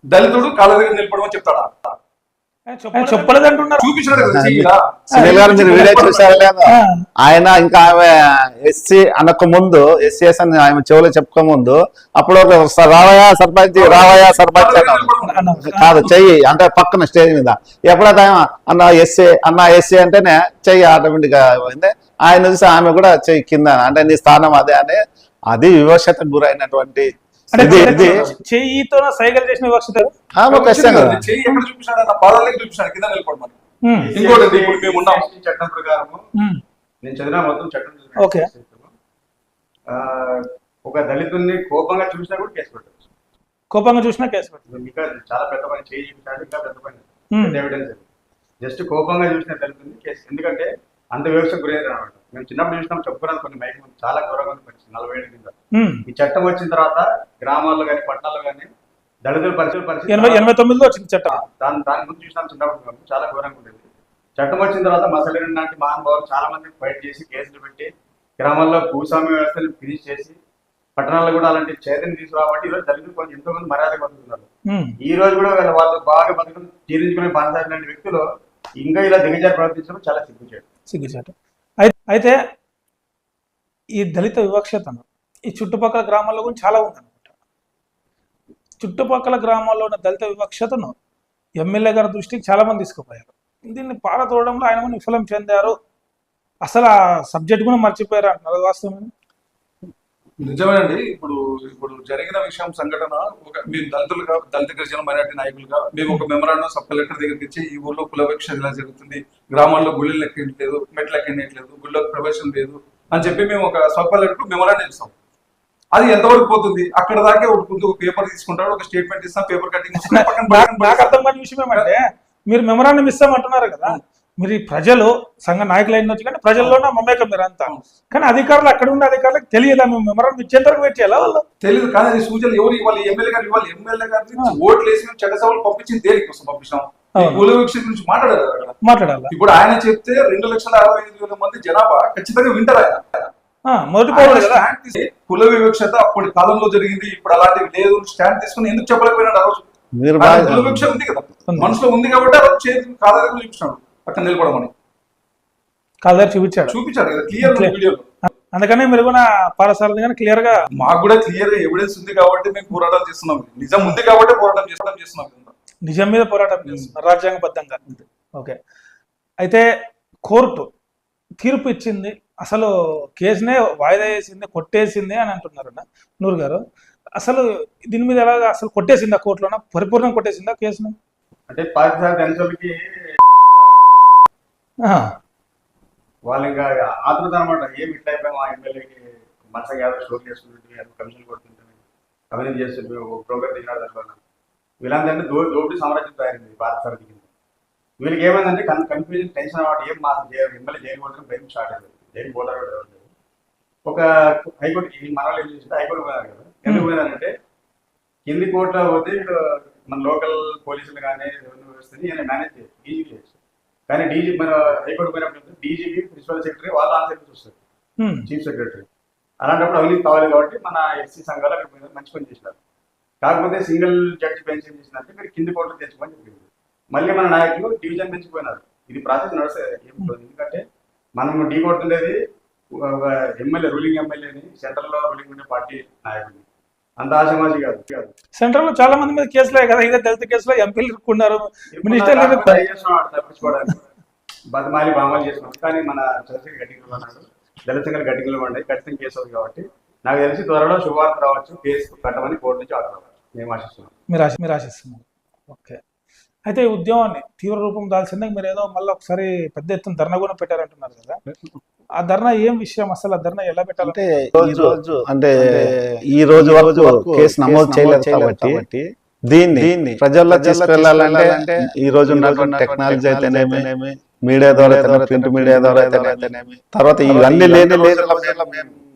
దళితుడు కాళ్ళ దగ్గర నిలబడమని చెప్తాడా? చెప్పలేదంటున్నారు, చూపించాడు కదా. సునీల్ గారు మీరు వీడియో చూసారా లేదా? ఆయన ఇంకా ఆమె ఎస్సీ అనక ముందు, ఎస్సీఎస్ అని ఆమె చెవులో చెప్పుకో ముందు అప్పుడు రావయా సర్పంచ్, రావయా సర్పంచ్ కాదు చెయ్యి అంటే పక్కన స్టేజ్ మీద. ఎప్పుడైతే అన్న ఎస్సీ అంటేనే చెయ్యి ఆటోమేటిక్ గా పోయింది. ఆయన చూసి ఆమె కూడా చెయ్యి కింద అంటే నీ స్థానం అదే అని. అది వివక్షతకు గురైనటువంటి చెయ్యితో సైకిల్ చేసిన వివక్షత చెయ్యి ఎక్కడ చూపించాడు? పాదాలకి చూపించాడు కింద నిలబడమని. ఇంకోటి ఇప్పుడు మేము ఉన్నాం. చట్టం ప్రకారము నేను చదివిన మొత్తం చట్టం ఓకే. ఒక దళితుల్ని కోపంగా చూసినా కూడా కేసు పెట్టచ్చు. కోపంగా చూసినా కేసు పెట్టచ్చు. ఇంకా చాలా పెద్ద పని చేయి చూపించాడు, ఇంకా పెద్ద పని ఎవిడెన్స్. జస్ట్ కోపంగా చూసిన దళితుల్ని కేసు, ఎందుకంటే అంత వ్యవస్థకు గురైన అనమాట. మేము చిన్నప్పుడు చూసినాం, చెప్పుకున్నాం కొన్ని మైక్ చాలా గౌరవంగా పరిస్థితి 40 ఏళ్ళ కింద. ఈ చట్టం వచ్చిన తర్వాత గ్రామాల్లో కానీ పట్టణాల్లో కానీ దళితుల పరిస్థితి 89లో వచ్చింది చట్టం. దాని ముందు చూసినాం చిన్నప్పుడు చాలా ఘోరంగా ఉండేది. చట్టం వచ్చిన తర్వాత మసలిన్ లాంటి మహానుభావులు చాలా మంది ఫైట్ చేసి కేసులు పెట్టి గ్రామాల్లో భూస్వామ్య వ్యవస్థను ఫినిష్ చేసి పట్టణాల్లో కూడా అలాంటి చైతన్యం తీసుకురాబట్టి ఈరోజు దళితులు కొంచెం ఎంతో మంది మర్యాద బతుకుతున్నారు. ఈ రోజు కూడా వాళ్ళు బాగా బతుకుని జీర్ణించుకునే బాధ్యత లాంటి వ్యక్తులు ఇంకా ఇలా దిగజారి ప్రవర్తించడం చాలా సిగ్గుచేటు. అయితే ఈ దళిత వివక్షతను ఈ చుట్టుపక్కల గ్రామాల్లో కూడా చాలా ఉందన్నమాట. చుట్టుపక్కల గ్రామాల్లో ఉన్న దళిత వివక్షతను ఎమ్మెల్యే గారి దృష్టికి చాలా మంది తీసుకుపోయారు. దీన్ని పారతోడడంలో ఆయన కూడా విఫలం చెందారు. అసలు ఆ సబ్జెక్ట్ కూడా మర్చిపోయారు అంటున్నారు. వాస్తవం నిజమేనండి. ఇప్పుడు జరిగిన విషయం సంఘటన, మేము దళిత గిరిజన మైనార్టీ నాయకులుగా మేము ఒక మెమరాండం సబ్ కలెక్టర్ దగ్గరికి ఇచ్చి ఈ ఊర్లో కులవివక్ష ఇలా జరుగుతుంది, గ్రామాల్లో గుళ్ళు లెక్కట్లేదు, మెట్లు ఎక్కట్లేదు, గుళ్ళకి ప్రవేశం లేదు అని చెప్పి మేము ఒక సబ్ కలెక్టర్ మెమరాండం ఇస్తాం. అది ఎంతవరకు పోతుంది? అక్కడ దాకే ఒక పేపర్ తీసుకుంటాడు, ఒక స్టేట్మెంట్ ఇస్తాం, పేపర్ కటింగ్. నాకు అర్థం కాని విషయం ఏమంటే, మీరు మెమరాండం ఇస్తామంటున్నారు కదా, మీరు ప్రజలు సంఘ నాయకులు అయినొచ్చు కానీ ప్రజల్లోనే మమేకం మీరు అంతా. కానీ అధికారులు అక్కడ ఉండే అధికారులకు తెలియదా మేము మెమరాండం ఇచ్చేంత వరకు వెయిట్ చేయాలా? వాళ్ళు తెలియదు. కానీ అది సూచనలు ఎవరు ఇవ్వాలి? ఎమ్మెల్యే గారు ఇవ్వాలి. ఎమ్మెల్యే గారు ఓట్లు వేసి చట్టసభలు పంపించింది దేనికి కోసం పంపించాం? కుల వివక్ష గురించి మాట్లాడాలి. ఇప్పుడు ఆయన చెప్తే 2,65,000 మంది జనాభా ఖచ్చితంగా వింటారు. ఆయన మొదటి కుల వివక్షత అప్పటి కాలంలో జరిగింది, ఇప్పుడు అలాంటివి లేదు. స్టాండ్ తీసుకుని ఎందుకు చెప్పలేకపోయినాడు? ఆ రోజు కుల వివక్ష ఉంది కదా, మనసులో ఉంది కాబట్టి ఆ రోజు చేతి కాదరకు చూపించాడు, పక్కన నిలబడమని కాదర్ చూపించాడు కదా క్లియర్ వీడియోలో. అందుకనే మీరు కూడా పారసారథి కానీ క్లియర్ గా, మాకు కూడా క్లియర్ గా ఎవిడెన్స్ ఉంది కాబట్టి మేము పోరాటం చేస్తున్నాం. నిజం ఉంది కాబట్టి పోరాటం చేస్తున్నాం. నిజం మీద పోరాటం చేస్తున్నారు రాజ్యాంగబద్ధంగా. ఓకే. అయితే కోర్టు తీర్పు ఇచ్చింది, అసలు కేసునే వాయిదా వేసింది, కొట్టేసింది అని అంటున్నారు నూరు గారు. అసలు దీని మీద ఎలాగా అసలు కొట్టేసిందా కోర్టులోనా? పరిపూర్ణంగా కొట్టేసిందా కేసును? అంటే పాకిస్తాన్ వాళ్ళు ఇంకా ఆతృత అనమాట. ఏమి ఇట్లా అయిపోయాం, ఆ ఎమ్మెల్యేకి మనసగా యాదవ్ షోర్ చేసుకుంటుంది, కమిషన్ కొడుతుంటుంది, అవినీతి చేస్తుంది, ప్రోగ్రెస్ దిగినాడు. దానివల్ల వీళ్ళందరినీ దోపిడీ సామ్రాజ్యం తయారైంది భారత సరఫీ కింద. వీళ్ళకి ఏమైందంటే కన్ఫ్యూజన్, టెన్షన్ అన్నమాట. ఏం మా ఎమ్మెల్యే జైలు పోవడం భయం స్టార్ట్ అయింది. జైలు పోతారు ఒక హైకోర్టు మనలో ఏం చేసింది, హైకోర్టు పోయినారు కదా. ఎందుకు పోయినారంటే కింది కోర్టులో పోతే మన లోకల్ పోలీసులు కానీ రెవెన్యూ వ్యవస్థని ఈయన మేనేజ్ చేయొచ్చు, డీజీపీ చేయొచ్చు. కానీ డీజీపీ మన హైకోర్టు పోయినప్పుడు డీజీపీ, ప్రిన్సిపల్ సెక్రటరీ వాళ్ళు ఆన్సర్ చూస్తారు, చీఫ్ సెక్రటరీ. అలాంటప్పుడు అవినీతి కావాలి కాబట్టి మన ఎస్సీ సంఘాలు అక్కడ పోయిన మంచి పని చేసినారు. కాకపోతే సింగిల్ జడ్జి బెంచ్ ఏం చేసిందంటే మీరు కింది కోర్టులు తెచ్చుకొని చెప్పింది. మళ్ళీ మన నాయకులు డివిజన్ బెంచ్ పోయినారు. ఇది ప్రాసెస్ నడుస్తుంది. ఎందుకంటే మనం ఢీ కొడుతుండేది ఎమ్మెల్యే, రూలింగ్ ఎమ్మెల్యేని, సెంట్రల్ లో రూలింగ్ ఉండే పార్టీ నాయకుడిని. అంత ఆశమాషి కాదు. సెంట్రల్ లో చాలా మంది మీద కేసులే కదా, ఇదే దళిత కేసులో ఎంపీలు ఇరుక్కున్నారు, మినిస్టర్లు తప్పించుకోవడానికి బదమాలి బామాలి చేసినాం. కానీ మన చంద్రశేఖర్ గట్టింగ్లో అన్నాడు, దళిత సంఘాలు గట్టింగ్లో ఉన్నాయి, ఖచ్చితంగా కేసు అవుతుంది. కాబట్టి నాకు తెలిసి త్వరలో శుభవార్త రావచ్చు, కేసు కట్టమని కోర్టు నుంచి ఆర్డర్ రావచ్చు. మేము ఆశిస్తున్నాం. మీరు ఆశిస్తున్నారు. ఓకే. అయితే ఈ ఉద్యమాన్ని తీవ్ర రూపం దాల్సిందే. మీరు ఏదో మళ్ళీ ఒకసారి పెద్ద ఎత్తున ధర్నా కూడా పెట్టారంటున్నారు కదా, ఆ ధర్నా ఏం విషయం? అసలు ఆ ధర్నా ఎలా పెట్టాలంటే ఈ రోజు వరకు కేసు నమోదు చేయలేదు కాబట్టి దీన్ని ప్రజల్లో తీసుకెళ్లాలంటే ఈ రోజు ఉన్నటువంటి టెక్నాలజీ అయితేనేమి, మీడియా ద్వారా ప్రింట్ మీడియా ద్వారా అయితేనేమి, తర్వాత ఇవన్నీ లేని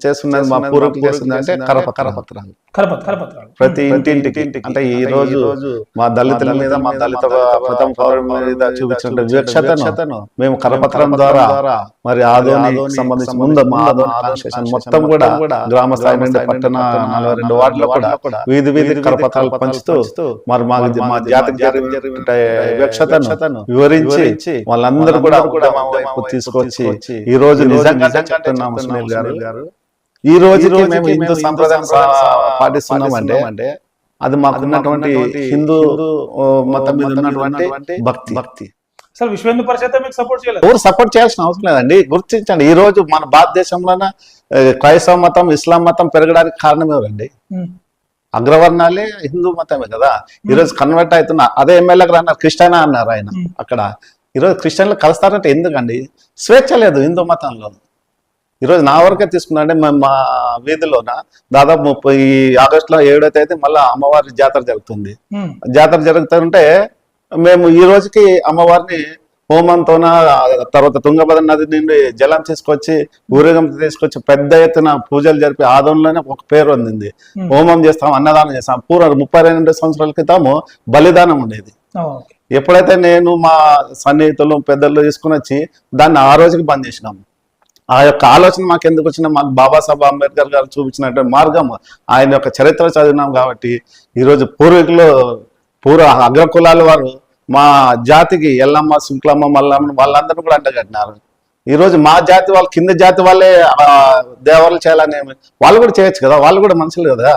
చేస్తున్నది మా పూర్వకులు చేస్తుంది అంటే కరపత్రాలు. ప్రతి ఇంటింటికి అంటే ఈ రోజు మా దళితుల మీద, మా దళిత ప్రథమ పౌరుల మీద చూపించిన వివక్షతను మేము కరపత్రం ద్వారా మరి ఆదోనికి సంబంధించి ముందు మా ఆదోని కాన్స్టిట్యూషన్ మొత్తం కూడా గ్రామ స్థాయి నుండి పట్టణ 42 వార్డులో కూడా వీధి కరపత్రాలు పంచుతూ మరి మా జాతికి జరిగిన వివక్షతను వివరించి వాళ్ళందరూ కూడా మా వైపు తీసుకొచ్చి ఈ రోజు నిజంగా చెప్తున్నాము సునీల్ గారు, ఈ రోజు మేము హిందూ సంప్రదాయం పాటిస్తున్నామంటే అది మాకున్నటువంటి హిందూ మతం మీద ఉన్నటువంటి భక్తి. అసలు విశ్వ హిందూ పరిషత్ మీకు సపోర్ట్ చేయలేదు? ఎవరు సపోర్ట్ చేయాల్సిన అవసరం లేదండి. గుర్తించండి, ఈ రోజు మన భారతదేశంలోనే క్రైస్తవ మతం, ఇస్లాం మతం పెరగడానికి కారణం ఎవరండి? అగ్రవర్ణాలే హిందూ మతమే కదా. ఈ రోజు కన్వర్ట్ అవుతున్నా. అదే ఎమ్మెల్యేగా అన్నారు, క్రిస్టియనా అన్నారు ఆయన. అక్కడ ఈరోజు క్రిస్టియన్లు కలుస్తారంటే ఎందుకండి? స్వేచ్ఛ లేదు హిందూ మతంలో. ఈరోజు నా వరకే తీసుకున్నాంటే మా వీధిలోన దాదాపు 30 ఆగస్టులో 7వ తేదీ మళ్ళీ అమ్మవారి జాతర జరుగుతుంది. జాతర జరుగుతుంటే మేము ఈ రోజుకి అమ్మవారిని హోమంతోన, తర్వాత తుంగభద్ర నది నుండి జలం తీసుకొచ్చి ఊరేగింపు తీసుకొచ్చి పెద్ద ఎత్తున పూజలు జరిపి ఆదంలోనే ఒక పేరు పొందింది. హోమం చేస్తాం, అన్నదానం చేస్తాం. పూర్వం 32 సంవత్సరాల క్రితము బలిదానం ఉండేది. ఎప్పుడైతే నేను మా సన్నిహితులు పెద్దలు తీసుకుని వచ్చి దాన్ని ఆ రోజుకి బంద్ చేసినాము. ఆ యొక్క ఆలోచన మాకు ఎందుకు వచ్చినా, మాకు బాబాసాహెబ్ అంబేద్కర్ గారు చూపించినటువంటి మార్గం, ఆయన యొక్క చరిత్ర చదివినాం కాబట్టి ఈరోజు పూర్వ అగ్రకులాల వారు మా జాతికి ఎల్లమ్మ, శుక్లమ్మ, మల్లమ్మ వాళ్ళందరూ కూడా అంటగట్టినారు. ఈరోజు మా జాతి వాళ్ళు, కింద జాతి వాళ్ళే దేవాలు చేయాలని వాళ్ళు కూడా చేయొచ్చు కదా, వాళ్ళు కూడా మనుషులు కదా.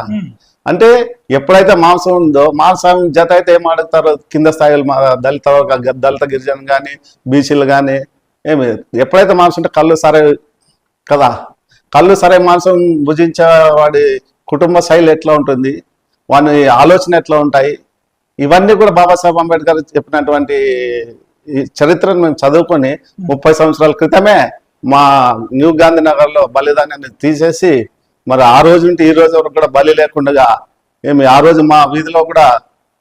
అంటే ఎప్పుడైతే మాంసం ఉందో, మాంసం జత అయితే ఏం అడుగుతారు కింద స్థాయిలు, దళిత గిరిజన కానీ బీసీలు కానీ ఏమి, ఎప్పుడైతే మాంసం ఉంటే కళ్ళు సరే కదా, కళ్ళు సరే మాంసం భుజించే వాడి కుటుంబ శైలి ఎట్లా ఉంటుంది, వాని ఆలోచన ఎట్లా ఉంటాయి, ఇవన్నీ కూడా బాబాసాహెబ్ అంబేద్కర్ చెప్పినటువంటి ఈ చరిత్రను మేము చదువుకొని 30 సంవత్సరాల క్రితమే మా న్యూ గాంధీనగర్లో బలిదానాన్ని తీసేసి, మరి ఆ రోజు నుండి ఈ రోజు వరకు కూడా బలి లేకుండా ఆ రోజు మా వీధిలో కూడా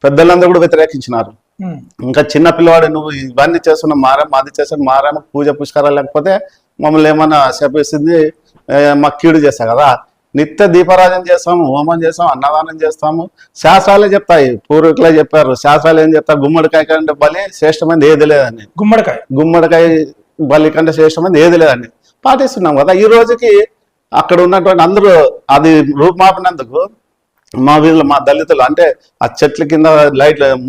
పెద్దలందరూ కూడా వ్యతిరేకించినారు. ఇంకా చిన్న పిల్లవాడు నువ్వు ఇవన్నీ చేస్తున్నావు, మాది చేస్తాను, మారేమో పూజ పుష్కరాలు లేకపోతే మమ్మల్ని ఏమన్నా చెప్పేసింది, మాకు కీడు చేస్తా కదా. నిత్య దీపారాధన చేస్తాము, హోమం చేస్తాము, అన్నదానం చేస్తాము. శాస్త్రాలే చెప్తాయి, పూర్వీకులే చెప్పారు. శాస్త్రాలు ఏం చెప్తారు, గుమ్మడికాయ కంటే బలి శ్రేష్టమైనది ఏది లేదని, గుమ్మడికాయ బలి కంటే శ్రేష్టమైనది ఏది లేదని పాటిస్తున్నాం కదా. ఈ రోజుకి అక్కడ ఉన్నటువంటి అందరూ అది రూపుమాపినందుకు మా వీళ్ళు, మా దళితులు అంటే ఆ చెట్ల కింద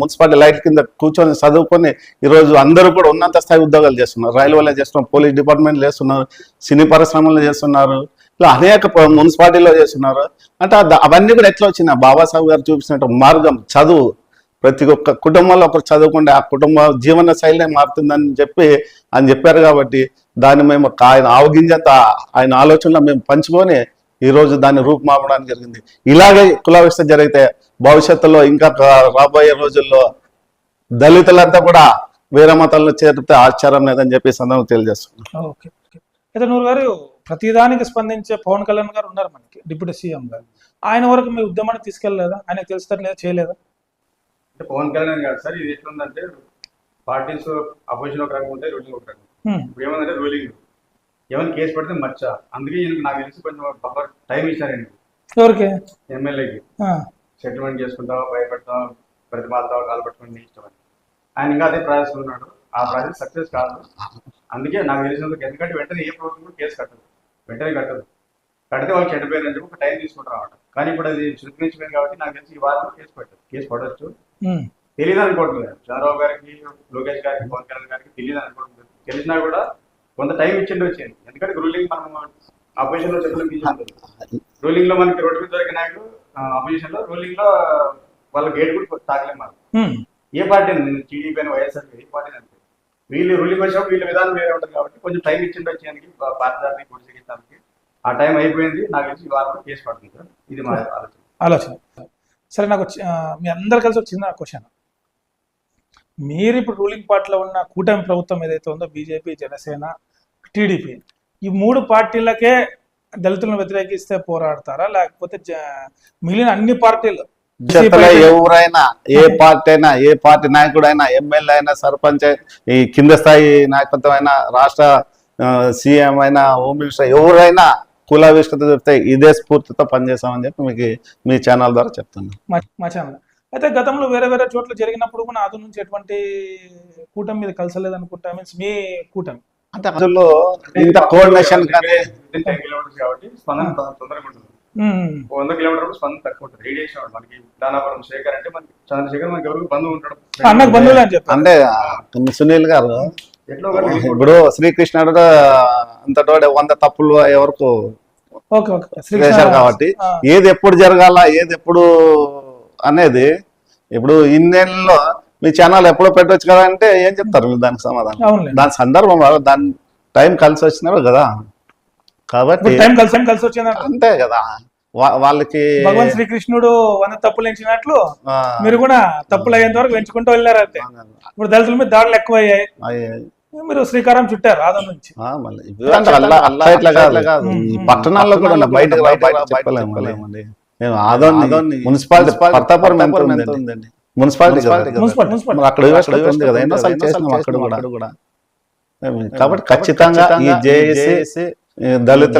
మున్సిపాలిటీ లైట్ల కింద కూర్చొని చదువుకొని ఈరోజు అందరూ కూడా ఉన్నంత స్థాయి ఉద్యోగాలు చేస్తున్నారు. రైల్వేలో చేస్తున్నారు, పోలీస్ డిపార్ట్మెంట్లో చేస్తున్నారు, సినీ పరిశ్రమలో చేస్తున్నారు, ఇలా అనేక మున్సిపాలిటీలో చేస్తున్నారు. అంటే అవన్నీ కూడా ఎట్లా వచ్చినాయి? బాబాసాహెబ్ గారు చూపించినట్టు మార్గం, చదువు. ప్రతి ఒక్క కుటుంబంలో ఒకరు చదువుకుంటే ఆ కుటుంబ జీవన శైలి మారుతుందని చెప్పారు కాబట్టి దాన్ని మేము ఆయన ఆవగింజంత ఆయన ఆలోచనలో మేము పంచుకొని ఈరోజు దాన్ని రూపుమాపడానికి జరిగింది. ఇలాగే కుల వివక్ష జరిగితే భవిష్యత్తులో ఇంకా రాబోయే రోజుల్లో దళితులంతా కూడా వేరే మతాలను చేరితే ఆశ్చర్యం లేదని చెప్పి సందర్భం తెలియజేస్తున్నాం. అయితే నూరు గారు, ప్రతిదానికి స్పందించే పవన్ కళ్యాణ్ గారు ఉన్నారు మనకి, డిప్యూటీ సీఎం గారు. ఆయన వరకు మీ ఉద్యమాన్ని తీసుకెళ్ళలేదా? ఆయనకు తెలుస్తలేదా, చేయలేదా? అంటే పవన్ కళ్యాణ్ గారు సార్, ఇది ఎట్లుందంటే పార్టీస్ అపోజిషన్ ఒక రకం ఉంటాయి, రూలింగ్ ఒక రకం. ఇప్పుడు ఏమందంటే రూలింగ్ ఏమైనా కేసు పడితే మచ్చ, అందుకే నాకు తెలిసి కొంచెం బాగా టైం ఇచ్చారండి. ఎవరికి? ఎమ్మెల్యేకి. సెటిల్మెంట్ చేసుకుంటావా, భయపెడతావా, ప్రతిపాదతావా, కాలు పట్టుకుని ఇష్టం అని. ఆయన ఇంకా అదే ప్రాసెస్ ఉన్నాడు. ఆ ప్రాసెస్ సక్సెస్ కాదు. అందుకే నాకు తెలిసినందుకు, ఎందుకంటే వెంటనే ఏ ప్రభుత్వం కూడా కేసు కట్టదు, వెంటనే కట్టదు. కడితే వాళ్ళు చెడిపోయారని చెప్పి ఒక టైం తీసుకుంటారు అన్నమాట. కానీ ఇప్పుడు అది చురుకునిచ్చిపోయింది కాబట్టి నాకు తెలిసి ఈ వారం కేసు పడవచ్చు. తెలియదు అనుకోవట్లేదు చంద్రబాబు గారికి, లోకేష్ గారికి, పవన్ కళ్యాణ్ గారికి తెలియదు అనుకోవట్లేదు. తెలిసినా కూడా కొంత టైం ఇచ్చిండి వచ్చింది. ఎందుకంటే రూలింగ్ మనం అపోజిషన్ లో చెప్పలేదు, రూలింగ్ లో మనకి రోడ్డు మీద దొరికిన నాయకులు అపోజిషన్ లో, రూలింగ్ లో వాళ్ళ గేట్ కూడా తాగలేం. మనం ఏ పార్టీ టీడీపీ అని, వైఎస్ఆర్ ఏ పార్టీ అంటే వీళ్ళు రూలింగ్ వచ్చినప్పుడు వీళ్ళ విధానం వేరే ఉంటుంది కాబట్టి కొంచెం టైం ఇచ్చిండి వచ్చేందుకు పార్టీదారికి గుడిసిగించడానికి. ఆ టైం అయిపోయింది. నాకు తెలిసి ఈ వారం కేసు పడుతుంది సార్. ఇది మా ఆలోచన. సరే, నాకు మీ అందరు కలిసి వచ్చింది క్వశ్చన్. మీరు ఇప్పుడు రూలింగ్ పార్టీలో ఉన్న కూటమి ప్రభుత్వం ఏదైతే ఉందో, బీజేపీ, జనసేన, టీడీపీ, ఈ 3 పార్టీలకే దళితులను వ్యతిరేకిస్తే పోరాడతారా, లేకపోతే మిగిలిన అన్ని పార్టీలు ఎవరైనా, ఏ పార్టీ అయినా, ఏ పార్టీ నాయకుడైనా, ఎమ్మెల్యే అయినా, సర్పంచ్, ఈ కింద స్థాయి నాయకత్వం అయినా, రాష్ట్ర సీఎం అయినా, హోమ్ మినిస్టర్, ఎవరైనా కుల వివక్షత చెప్తే ఇదే స్ఫూర్తితో పనిచేస్తామని చెప్పి మీకు మీ ఛానల్ ద్వారా చెప్తున్నాను. మా ఛానల్ అయితే గతంలో వేరే వేరే చోట్ల జరిగినప్పుడు కూడా ఆదు నుంచి ఎటువంటి కూటమి మీద కలిసలేదు అనుకుంటా, మీన్స్ మీ కూటమి అంటే అందులో ఇంత కోఆర్డినేషన్ కానీ 10 కిలోమీటర్స్ కాబట్టి స్పందన తొందరగా ఉంటుంది. 100 కిలోమీటర్లు స్పందన తక్కువ ఉంటుంది. రేడియేషన్ మనకి దానాపురం శేఖర్ అంటే మనకి చంద్రశేఖర్ మనకి ఎవరికి బంధువు ఉంటాడు, అన్నకు బంధువులు అని చెప్పి. అంటే సునీల్ గారు ఇప్పుడు శ్రీకృష్ణుడు అంతటోడే 100 తప్పులు ఎవరికి చేశారు కాబట్టి ఏది ఎప్పుడు జరగాల, ఏది ఎప్పుడు అనేది ఇప్పుడు ఇన్నేళ్ళలో మీ ఛానల్ ఎప్పుడో పెట్టవచ్చు కదా అంటే ఏం చెప్తారు మీరు దానికి సమాధానం? దాని సందర్భం దాని టైం కలిసి వచ్చినారు కదా, కాబట్టి టైం కలిసి వచ్చింది అంతే కదా. వాళ్ళకి భగవాన్ శ్రీకృష్ణుడు 100 తప్పులు ఎంచినట్లు ఆ, మీరు కూడా తప్పులు అయ్యేంత వరకు పెంచుకుంటూ వెళ్ళారు అంతే. ఇప్పుడు దళితుల మీద దాడులు ఎక్కువ అయ్యాయి, అయ్యాయి. మీరు శ్రీకారం చుట్టారు ఆదం నుంచి. మళ్ళీ ఇవి అంటే అట్లా ఇట్లా కాదు. ఈ పట్టణాల్లో కూడా బయట చెప్పలేమండి. మేము ఆదోని మున్సిపాలిటీ పర్తాపురం ఎంత ఉందండి? మున్సిపాలిటీ మరి అక్కడ ఉంది కదా, ఎన్నోసార్లు చేసినాం అక్కడ కూడా. కాబట్టి ఖచ్చితంగా ఈ జేఏసీ దళిత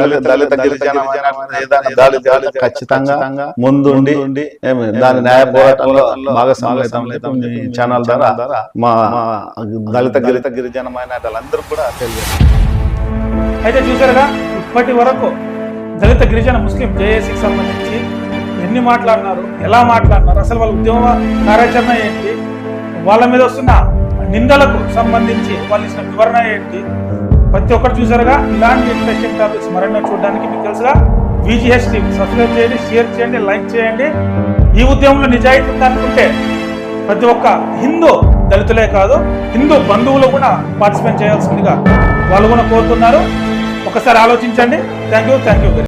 గిరిజన ఖచ్చితంగా ముందుండి దాని న్యాయ పోరాటంలో భాగస్వామ్యం ఛానల్ ద్వారా మా దళిత గిరిజన మైనార్టీలందరూ కూడా తెలియదు. అయితే చూసారుగా ఇప్పటి వరకు దళిత గిరిజన ముస్లిం జేఏసీకి సంబంధించి ఎన్ని మాట్లాడినారు, ఎలా మాట్లాడినారు, అసలు వాళ్ళ ఉద్యమ కార్యాచరణ ఏంటి, వాళ్ళ మీద వస్తున్న నిందలకు సంబంధించి వాళ్ళు ఇచ్చిన వివరణ ఏంటి, ప్రతి ఒక్కరు చూసారుగా. ఇలాంటి ఇంట్రెస్టింగ్ టాపిక్స్ మరెన్నో చూడడానికి మీకు తెలుసుగా VGH టీవీ సబ్స్క్రైబ్ చేయండి, షేర్ చేయండి, లైక్ చేయండి. ఈ ఉద్యమంలో నిజాయితీ ఉందనుకుంటే ప్రతి ఒక్క హిందూ దళితులే కాదు, హిందూ బంధువులు కూడా పార్టిసిపేట్ చేయాల్సిందిగా వాళ్ళు కూడా కోరుతున్నారు. ఒకసారి ఆలోచించండి. Thank you.